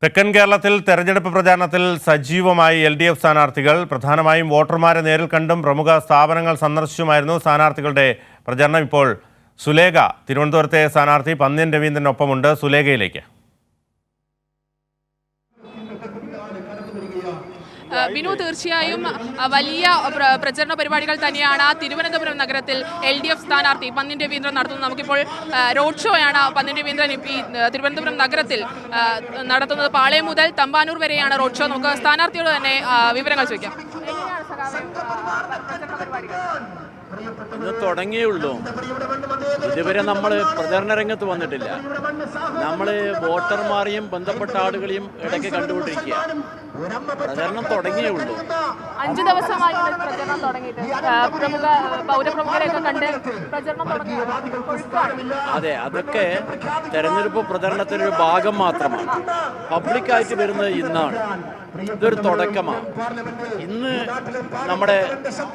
തെക്കൻ കേരളത്തിൽ തെരഞ്ഞെടുപ്പ് പ്രചാരണത്തിൽ സജീവമായി LDF സ്ഥാനാർത്ഥികൾ. പ്രധാനമായും വോട്ടർമാരെ നേരിൽ കണ്ടും പ്രമുഖ സ്ഥാപനങ്ങൾ സന്ദർശിച്ചുമായിരുന്നു സ്ഥാനാർത്ഥികളുടെ പ്രചരണം. ഇപ്പോൾ സുലേഖ, തിരുവനന്തപുരത്തെ സ്ഥാനാർത്ഥി പന്ന്യൻ രവീന്ദ്രനൊപ്പമുണ്ട്. സുലേഖയിലേക്ക്. ബിനു, തീർച്ചയായും വലിയ പ്രചരണ പരിപാടികൾ തന്നെയാണ് തിരുവനന്തപുരം നഗരത്തിൽ LDF സ്ഥാനാർത്ഥി പന്ന്യൻ രവീന്ദ്രൻ നടത്തുന്നത്. നമുക്കിപ്പോൾ റോഡ് ഷോയാണ് പന്ന്യൻ രവീന്ദ്രൻ തിരുവനന്തപുരം നഗരത്തിൽ നടത്തുന്നത്. പാളയം മുതൽ തമ്പാനൂർ വരെയാണ് റോഡ് ഷോ. നമുക്ക് സ്ഥാനാർത്ഥിയോട് തന്നെ വിവരങ്ങൾ ചോദിക്കാം. ഇന്ന് തുടങ്ങിയുള്ളൂ. ഇതുവരെ നമ്മൾ പ്രചരണ രംഗത്ത് വന്നിട്ടില്ല. നമ്മൾ വോട്ടർമാരെയും ബന്ധപ്പെട്ട ആളുകളെയും ഇടയ്ക്ക് കണ്ടുകൊണ്ടിരിക്കുക. പ്രചരണം തുടങ്ങിയേ ഉള്ളൂ. 5 ദിവസമായി പ്രചരണം തുടങ്ങിയിട്ട് പ്രമുഖ പൗരപ്രമുഖരെയൊക്കെ കണ്ട് പ്രചരണം തുടങ്ങി. അതെ, അതൊക്കെ തെരഞ്ഞെടുപ്പ് പ്രചരണത്തിനൊരു ഭാഗം മാത്രമാണ്. പബ്ലിക്കായിട്ട് വരുന്നത് ഇന്നാണ്. ഇതൊരു തുടക്കമാണ്. ഇന്ന് നമ്മുടെ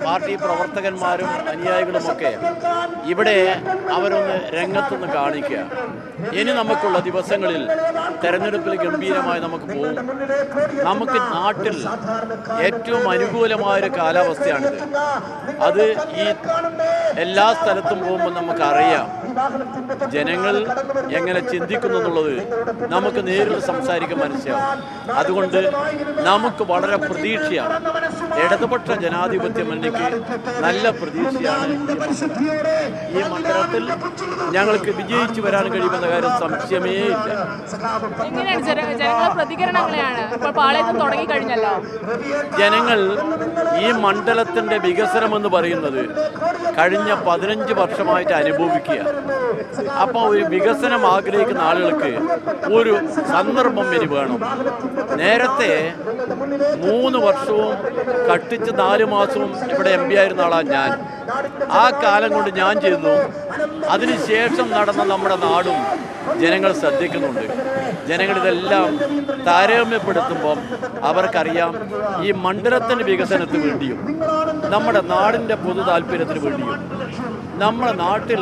പാർട്ടി പ്രവർത്തകന്മാരും അനുയായികളുമൊക്കെ ഇവിടെ അവരൊന്ന് രംഗത്തൊന്ന് കാണിക്കുക. ഇനി നമുക്കുള്ള ദിവസങ്ങളിൽ തെരഞ്ഞെടുപ്പിൽ ഗംഭീരമായി നമുക്ക് പോകും. നമുക്ക് നാട്ടിൽ ഏറ്റവും അനുകൂലമായൊരു കാലാവസ്ഥയാണിത്. അത് ഈ എല്ലാ സ്ഥലത്തും പോകുമ്പോൾ നമുക്കറിയാം ജനങ്ങൾ എങ്ങനെ ചിന്തിക്കുന്നു എന്നുള്ളത് നമുക്ക് നേരിട്ട് സംസാരിക്കാൻ മനസ്സിലാവും. അതുകൊണ്ട് നമുക്ക് വളരെ പ്രതീക്ഷയാണ്. ഇടതുപക്ഷ ജനാധിപത്യ മുന്നണിക്ക് നല്ല പ്രതീക്ഷയാണ്. ഈ മണ്ഡലത്തിൽ ഞങ്ങൾക്ക് വിജയിച്ചു വരാൻ കഴിയുമെന്ന കാര്യം സംശയമേ ഇല്ല. ജനങ്ങൾ ഈ മണ്ഡലത്തിന്റെ വികസനം എന്ന് പറയുന്നത് കഴിഞ്ഞ 15 വർഷമായിട്ട് അനുഭവിക്കുക. അപ്പോൾ ഒരു വികസനം ആഗ്രഹിക്കുന്ന ആളുകൾക്ക് ഒരു സന്ദർഭം ഇനി വേണം. നേരത്തെ 3 വർഷവും കട്ടിച്ച് 4 മാസവും ഇവിടെ MP ആയിരുന്ന ആളാണ് ഞാൻ. ആ കാലം കൊണ്ട് ഞാൻ ചെയ്തു. അതിനുശേഷം നടന്ന നമ്മുടെ നാടും ജനങ്ങൾ ശ്രദ്ധിക്കുന്നുണ്ട്. ജനങ്ങളിതെല്ലാം താരതമ്യപ്പെടുത്തുമ്പം അവർക്കറിയാം ഈ മണ്ഡലത്തിൻ്റെ വികസനത്തിന് വേണ്ടിയും നമ്മുടെ നാടിൻ്റെ പൊതു താല്പര്യത്തിന് വേണ്ടിയും നമ്മുടെ നാട്ടിൽ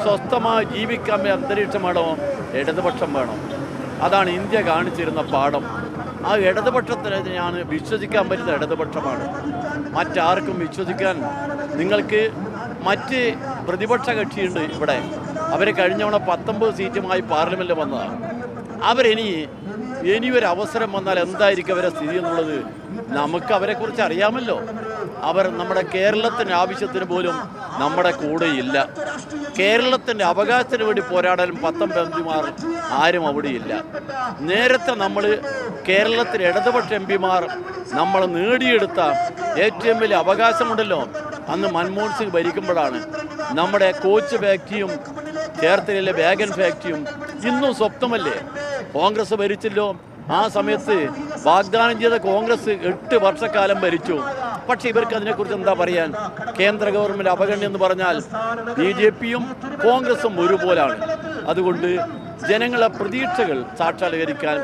സ്വസ്ഥമായി ജീവിക്കാൻ അന്തരീക്ഷം വേണോ, ഇടതുപക്ഷം വേണം. അതാണ് ഇന്ത്യ കാണിച്ചിരുന്ന പാഠം. ആ ഇടതുപക്ഷത്തിന് ഞാൻ വിശ്വസിക്കാൻ പറ്റുന്ന ഇടതുപക്ഷമാണ്. മറ്റാർക്കും വിശ്വസിക്കാൻ നിങ്ങൾക്ക് മറ്റ് പ്രതിപക്ഷ കക്ഷിയുണ്ട് ഇവിടെ. അവർ കഴിഞ്ഞവണ 19 സീറ്റുമായി പാർലമെൻറ്റിൽ വന്നതാണ്. ഇനിയൊരു അവസരം വന്നാൽ എന്തായിരിക്കും അവരെ സ്ഥിതി എന്നുള്ളത് നമുക്ക് അവരെക്കുറിച്ച് അറിയാമല്ലോ. അവർ നമ്മുടെ കേരളത്തിൻ്റെ ആവശ്യത്തിന് പോലും നമ്മുടെ കൂടെയില്ല. കേരളത്തിൻ്റെ അവകാശത്തിന് വേണ്ടി പോരാടാനും 19 MP-മാർ ആരും അവിടെയില്ല. നേരത്തെ നമ്മൾ കേരളത്തിലെ ഇടതുപക്ഷ MP-മാർ നമ്മൾ നേടിയെടുത്ത ഏറ്റവും വലിയ അവകാശമുണ്ടല്ലോ, അന്ന് മൻമോഹൻ സിംഗ് ഭരിക്കുമ്പോഴാണ്. നമ്മുടെ കോച്ച് ഫാക്ടറിയും ചേർത്തലയിലെ വാഗൻ ഫാക്ടറിയും ഇന്നും സ്വപ്നമല്ലേ. കോൺഗ്രസ് ഭരിച്ചല്ലോ. ആ സമയത്ത് വാഗ്ദാനം ചെയ്ത കോൺഗ്രസ് 8 വർഷക്കാലം ഭരിച്ചു. പക്ഷെ ഇവർക്ക് അതിനെക്കുറിച്ച് എന്താ പറയാൻ? കേന്ദ്ര ഗവൺമെൻറ് അവഗണന എന്ന് പറഞ്ഞാൽ BJP-യും കോൺഗ്രസും ഒരുപോലാണ്. അതുകൊണ്ട് ജനങ്ങളെ പ്രതീക്ഷകൾ സാക്ഷാത്കരിക്കാൻ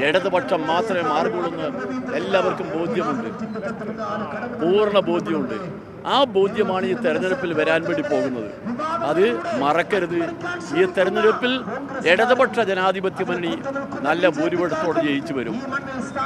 ഇടതുപക്ഷം മാത്രമേ മാർഗമുള്ളൂ. എല്ലാവർക്കും ബോധ്യമുണ്ട്, പൂർണ്ണ ബോധ്യമുണ്ട്. ആ ബോധ്യമാണ് ഈ തെരഞ്ഞെടുപ്പിൽ വരാൻ വേണ്ടി പോകുന്നത്. അത് മറക്കരുത്. ഈ തെരഞ്ഞെടുപ്പിൽ ഇടതുപക്ഷ ജനാധിപത്യ മുന്നണി നല്ല ഭൂരിപക്ഷത്തോടെ ജയിച്ചു വരും.